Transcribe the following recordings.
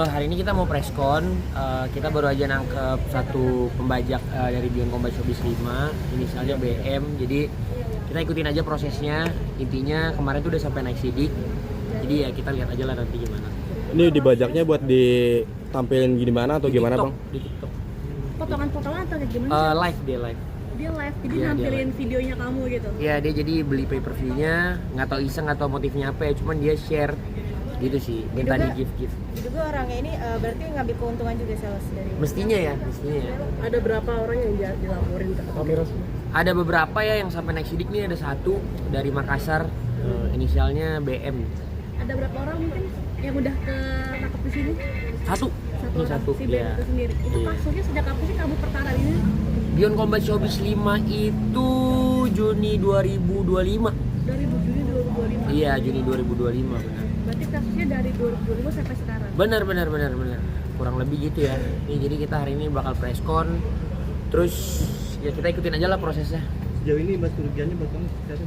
hari ini kita mau preskon. Kita baru aja nangkep satu pembajak dari Beyond Combat Showbiz 5, inisialnya BM. Jadi kita ikutin aja prosesnya. Intinya kemarin tuh udah sampai naik sidik. Jadi ya kita lihat aja lah nanti gimana. Ini dibajaknya buat ditampilin gimana atau Di gimana TikTok, bang? Di TikTok. Potongan-potongan atau kayak gimana? Live dia live. Dia live, jadi Iya, dia nampilin live. videonya kamu gitu. Ya dia jadi beli pay per view-nya, nggak tahu iseng atau motifnya apa ya, cuman dia share gitu sih, minta di gift. Juga orangnya ini berarti ngambil keuntungan juga sales dari Mestinya ya. Ada berapa orang yang dilaporin ke kamera? Ada beberapa ya yang sampai naik sidik nih, ada satu dari Makassar, inisialnya BM. Ada berapa orang mungkin yang udah ke nangkep di sini? Satu. Ini Orang, satu. si BM Ya. itu sendiri. Itu Iya. kasusnya sejak kapan sih kamu perkara ini? Beyond Combat Showbiz 5 itu Juni 2025. Dari Juni 2025. Iya, Juni 2025 benar. Berarti kasusnya dari 2025 sampai sekarang. Benar. Kurang lebih gitu ya. Nih, jadi kita hari ini bakal preskon. Terus ya kita ikutin aja lah prosesnya. Sejauh ini mas kerugiannya buat kamu seperti apa?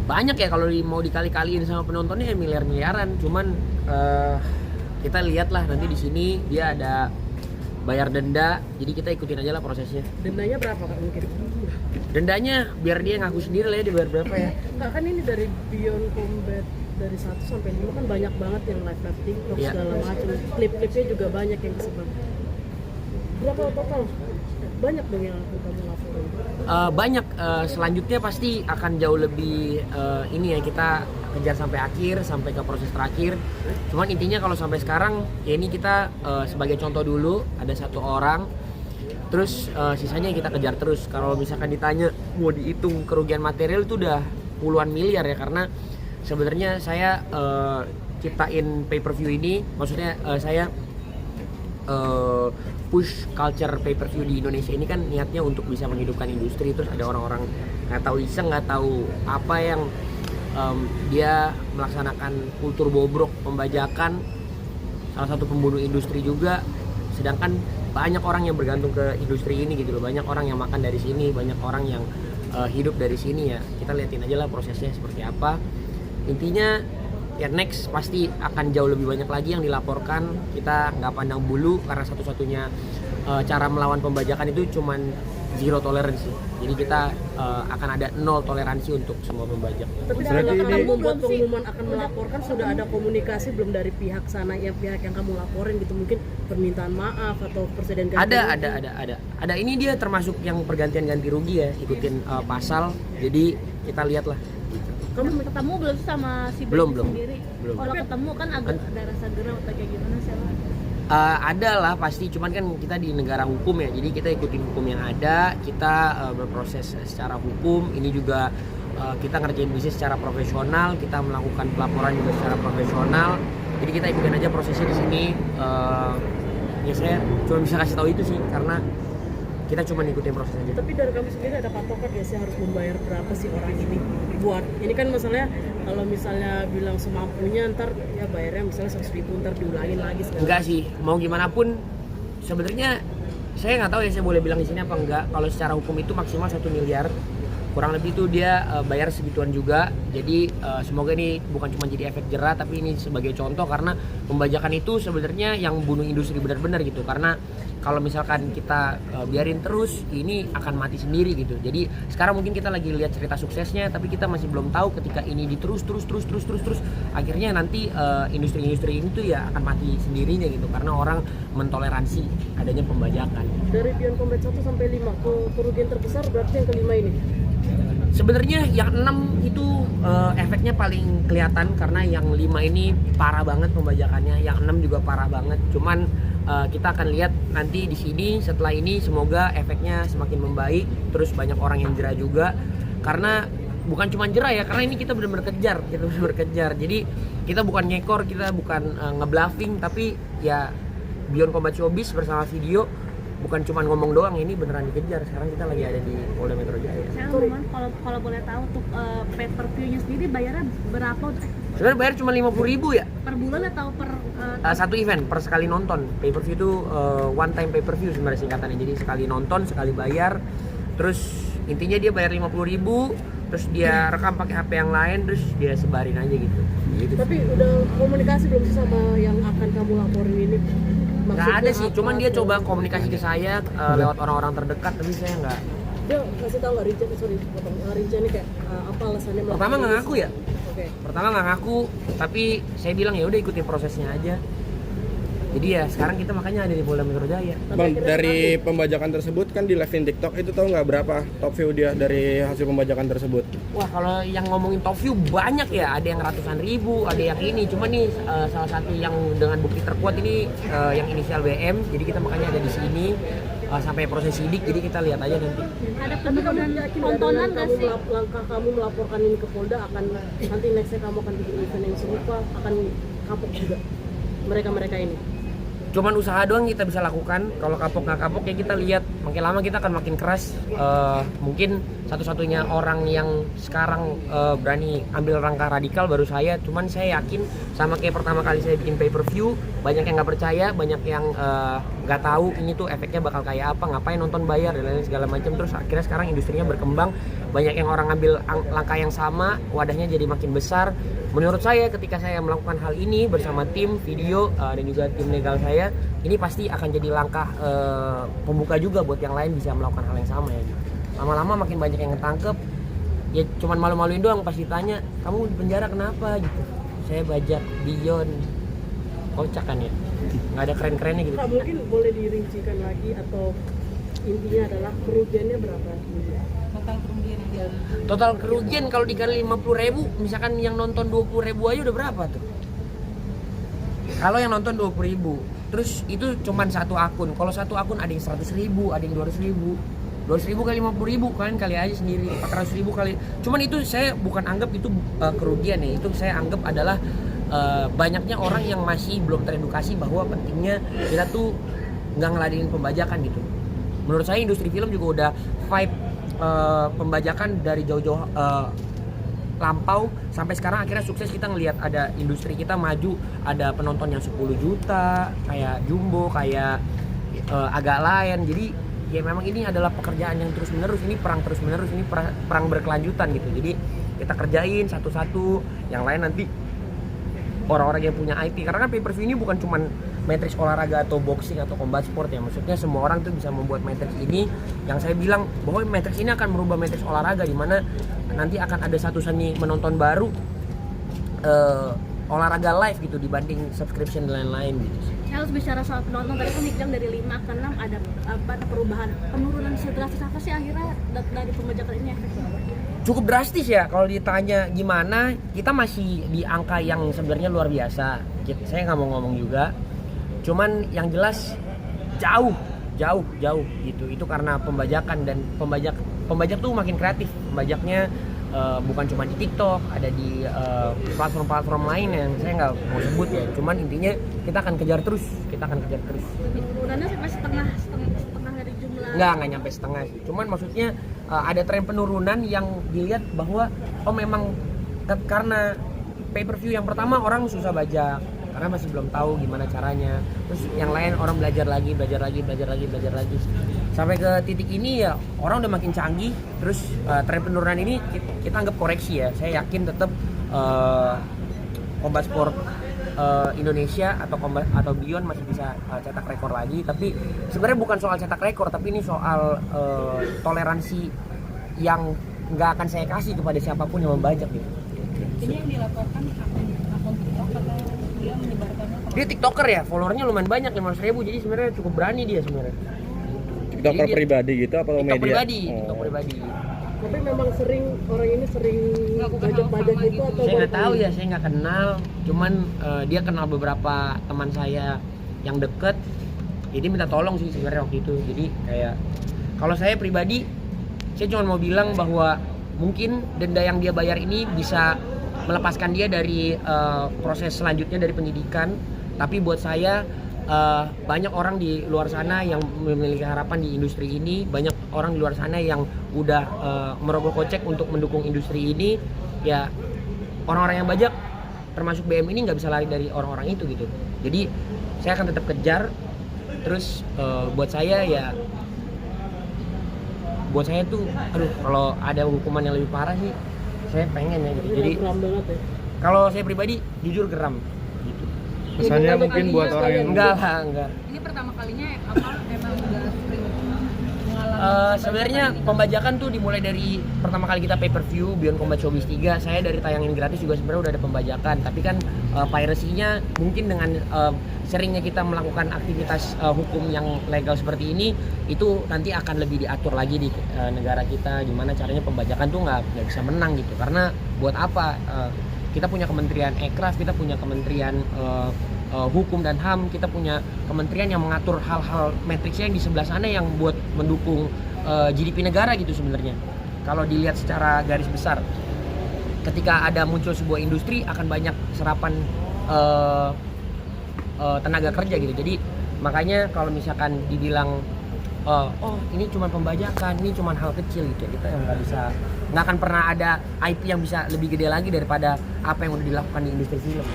Banyak ya kalau mau dikali-kaliin sama penontonnya ya miliar-miliaran. Cuman kita lihat lah nanti di sini dia ada bayar denda. Jadi kita ikutin aja lah prosesnya. Dendanya berapa Kak mungkin? Dendanya biar dia ngaku sendiri lah ya dia bayar berapa ya. Enggak kan ini dari Beyond Combat dari 1 sampai 5 kan banyak banget yang live TikTok Iya. segala macam. Klip-klipnya juga banyak yang kesebar. Berapa total? Banyak dong yang kamu laporin. Banyak. Selanjutnya pasti akan jauh lebih ini ya, kita kejar sampai akhir, sampai ke proses terakhir. Cuman intinya kalau sampai sekarang ya ini kita sebagai contoh dulu ada satu orang, terus sisanya kita kejar terus. Kalau misalkan ditanya mau dihitung kerugian material itu udah puluhan miliar ya, karena sebenarnya saya ciptain pay per view ini, maksudnya saya push culture pay per view di Indonesia ini kan niatnya untuk bisa menghidupkan industri. Terus ada orang-orang nggak tahu iseng, nggak tahu apa yang dia melaksanakan kultur bobrok, pembajakan, salah satu pembunuh industri juga. Sedangkan banyak orang yang bergantung ke industri ini gitu loh, banyak orang yang makan dari sini, banyak orang yang hidup dari sini ya. Kita liatin aja lah prosesnya seperti apa. Intinya ya next pasti akan jauh lebih banyak lagi yang dilaporkan. Kita nggak pandang bulu karena satu-satunya cara melawan pembajakan itu cuman zero tolerance. Jadi kita akan ada nol toleransi untuk semua pembajak. Tapi Berarti dalam ini- kamu membuat pengumuman akan melaporkan sudah ada komunikasi belum dari pihak sana, yang pihak yang kamu laporin gitu, mungkin permintaan maaf atau presiden ganti rugi? Ada. Ini dia termasuk yang pergantian ganti rugi ya, ikutin Iya. pasal. Jadi kita lihat lah. Kamu ketemu belum sih sama si Belum. sendiri? Belum. Kalau ketemu kan agak ada rasa geram atau kayak gimana sih? Ada lah pasti, cuman kan kita di negara hukum ya, jadi kita ikutin hukum yang ada, kita berproses secara hukum. Ini juga kita ngerjain bisnis secara profesional, kita melakukan pelaporan juga secara profesional. Jadi kita ikutin aja prosesnya di sini. Ya saya cuma bisa kasih tahu itu sih, karena kita cuma ikutin proses aja. Tapi dari kamu sendiri ada patokan ya sih harus membayar berapa sih orang ini buat ini kan masalahnya, kalau misalnya bilang semampunya ntar ya bayarnya misalnya 100.000 ntar diulangin lagi segala. Enggak sih, mau gimana pun sebenarnya saya nggak tahu ya saya boleh bilang di sini apa enggak. Kalau secara hukum itu maksimal 1 miliar, kurang lebih itu dia bayar segituan juga. Jadi semoga ini bukan cuma jadi efek jerah, tapi ini sebagai contoh, karena pembajakan itu sebenarnya yang bunuh industri benar-benar gitu. Karena kalau misalkan kita biarin terus, ini akan mati sendiri gitu. Jadi sekarang mungkin kita lagi lihat cerita suksesnya, tapi kita masih belum tahu ketika ini diterus akhirnya nanti industri-industri ini tuh ya akan mati sendirinya gitu, karena orang mentoleransi adanya pembajakan. Dari Beyond Combat 1 sampai 5 kerugian terbesar berarti yang kelima ini. Sebenarnya yang 6 itu efeknya paling kelihatan, karena yang 5 ini parah banget pembajakannya, yang 6 juga parah banget. Cuman kita akan lihat nanti di sini setelah ini, semoga efeknya semakin membaik, terus banyak orang yang jerah juga. Karena bukan cuma jerah ya, karena ini kita benar-benar kejar. Jadi kita bukan ngekor, kita bukan ngebluffing, tapi ya Beyond Combat Showbiz bersama video bukan cuma ngomong doang, ini beneran dikejar. Sekarang kita lagi ada di Polda Metro Jaya. Sekarang kalau boleh tahu untuk pay per view-nya sendiri bayarnya berapa? Sebenarnya bayar cuma 50.000 ya. Per bulan atau per Satu event per sekali nonton. Pay per view itu one time pay per view sebenarnya singkatannya. Jadi sekali nonton, sekali bayar. Terus intinya dia bayar 50.000, terus dia rekam pakai HP yang lain, terus dia sebarin aja gitu. Tapi udah komunikasi belum sih sama yang akan kamu laporin ini? Nggak ada sih, apa, cuman dia atau- coba komunikasi ke saya lewat orang-orang terdekat, tapi saya nggak. Dia kasih tahu nggak Rinca, sorry potong, Rinca ini kayak apa alasannya Pertama melakukan nggak ini? ngaku ya, Oke. pertama nggak ngaku, tapi saya bilang ya udah ikutin prosesnya aja. Jadi ya sekarang kita makanya ada di Polda Metro Jaya. Bang, dari pembajakan tersebut kan di live TikTok itu tahu nggak berapa top view dia dari hasil pembajakan tersebut? Wah kalau yang ngomongin top view banyak ya, ada yang ratusan ribu, ada yang ini. Cuma nih salah satu yang dengan bukti terkuat ini yang inisial BM. Jadi kita makanya ada di sini sampai proses sidik. Jadi kita lihat aja nanti. Ada Tapi kamu penurunan yakin tontonan dengan nggak kamu sih? langkah kamu melaporkan ini ke Polda akan nanti nextnya kamu akan bikin event yang serupa akan kapok juga mereka ini? Cuman usaha doang kita bisa lakukan. Kalau kapok nggak kapok ya kita lihat. Makin lama kita akan makin keras. Mungkin satu-satunya orang yang sekarang berani ambil langkah radikal baru saya. Cuman saya yakin sama kayak pertama kali saya bikin pay per view, banyak yang nggak percaya, banyak yang nggak tahu ini tuh efeknya bakal kayak apa, ngapain nonton bayar dan lain segala macam. Terus akhirnya sekarang industrinya berkembang, banyak yang orang ngambil langkah yang sama, wadahnya jadi makin besar. Menurut saya ketika saya melakukan hal ini bersama tim video dan juga tim legal saya, ini pasti akan jadi langkah pembuka juga buat yang lain bisa melakukan hal yang sama ya gitu. Lama-lama makin banyak yang ketangkep, ya cuman malu-maluin doang pas ditanya, kamu di penjara kenapa gitu. Saya bajak Dion, kocak kan ya, nggak ada keren-kerennya gitu. Kak, mungkin boleh dirincikan lagi atau intinya adalah kerugiannya berapa? Total kerugian kalau dikali 50.000, misalkan yang nonton 20.000 aja udah berapa tuh? Kalau yang nonton 20.000, terus itu cuman satu akun. Kalau satu akun ada yang 100.000, ada yang 200.000. 200.000 kali 50.000, kalian kali aja sendiri. 400.000 kali. Cuman itu saya bukan anggap itu kerugian ya. Itu saya anggap adalah banyaknya orang yang masih belum teredukasi bahwa pentingnya kita tuh nggak ngeladenin pembajakan gitu. Menurut saya industri film juga udah fight pembajakan dari jauh-jauh lampau sampai sekarang akhirnya sukses. Kita ngelihat ada industri kita maju, ada penonton yang 10 juta kayak Jumbo, kayak agak lain. Jadi ya memang ini adalah pekerjaan yang terus menerus, ini perang terus menerus, ini perang berkelanjutan gitu. Jadi kita kerjain satu-satu, yang lain nanti orang-orang yang punya IP. Karena kan pay per view ini bukan cuman matrix olahraga atau boxing atau combat sport ya, maksudnya semua orang tuh bisa membuat matrix ini. Yang saya bilang bahwa matrix ini akan merubah matrix olahraga, di mana nanti akan ada satu seni menonton baru olahraga live gitu dibanding subscription dan lain-lain gitu. Saya harus bicara soal penonton, tadi kan dibilang dari 5 ke 6 ada perubahan, penurunan sedrastis apa sih akhirnya dari pembajakan ini efeknya? Cukup drastis ya kalau ditanya gimana, kita masih di angka yang sebenarnya luar biasa. Saya nggak mau ngomong juga, cuman yang jelas jauh gitu. Itu karena pembajakan, dan pembajak tuh makin kreatif. Pembajaknya bukan cuma di TikTok, ada di platform-platform lain yang saya nggak mau sebut ya. Cuman intinya kita akan kejar terus. Penurunannya sampai setengah dari jumlah. Nggak nyampe setengah sih. Cuman maksudnya ada tren penurunan yang dilihat bahwa memang karena pay per view yang pertama orang susah bajak karena masih belum tahu gimana caranya. Terus yang lain orang belajar lagi sampai ke titik ini ya orang udah makin canggih. Terus tren penurunan ini kita anggap koreksi ya. Saya yakin tetap combat sport Indonesia atau Beyond masih bisa cetak rekor lagi. Tapi sebenarnya bukan soal cetak rekor, tapi ini soal toleransi yang nggak akan saya kasih kepada siapapun yang membajak gitu. Ini yang dilaporkan akun TikTok atau dia menyebarkannya? Dia TikToker ya, followernya lumayan banyak, 500.000, jadi sebenarnya cukup berani dia sebenarnya. TikToker Jadi dia- pribadi gitu atau TikTok media? pribadi, Oh. TikTok pribadi. Tapi memang orang ini sering Melakukan hal bajak-bajak sama itu gitu. atau Saya nggak baru tahu kali? ya, saya nggak kenal. Cuman dia kenal beberapa teman saya yang deket. Jadi minta tolong sih sebenarnya waktu itu. Jadi kayak kalau saya pribadi, saya cuma mau bilang bahwa mungkin denda yang dia bayar ini bisa melepaskan dia dari proses selanjutnya dari penyidikan. Tapi buat saya banyak orang di luar sana yang memiliki harapan di industri ini, banyak orang di luar sana yang udah merogoh kocek untuk mendukung industri ini. Ya orang-orang yang bajak termasuk BM ini nggak bisa lari dari orang-orang itu gitu. Jadi saya akan tetap kejar. Terus buat saya ya buat saya tuh aduh kalau ada hukuman yang lebih parah sih saya pengen ya gitu. Jadi geram banget ya. kalau saya pribadi jujur geram gitu. Kesannya mungkin buat orang yang Enggak lah, enggak. Ini pertama kalinya apa emang udah sering mengalami Sebenarnya pembajakan tuh dimulai dari pertama kali kita pay per view Beyond Combat Showbiz 3. Saya dari tayangin gratis juga sebenarnya udah ada pembajakan, tapi kan piracy-nya mungkin dengan seringnya kita melakukan aktivitas hukum yang legal seperti ini, itu nanti akan lebih diatur lagi di negara kita gimana caranya pembajakan tuh nggak bisa menang gitu. Karena buat apa? Kita punya Kementerian Ekraf, kita punya Kementerian Hukum dan HAM, kita punya kementerian yang mengatur hal-hal matriksnya yang di sebelah sana yang buat mendukung GDP negara gitu sebenarnya. Kalau dilihat secara garis besar, ketika ada muncul sebuah industri akan banyak serapan tenaga kerja gitu. Jadi makanya kalau misalkan dibilang oh ini cuma pembajakan, ini cuma hal kecil gitu, kita yang nggak akan pernah ada IP yang bisa lebih gede lagi daripada apa yang udah dilakukan di industri film.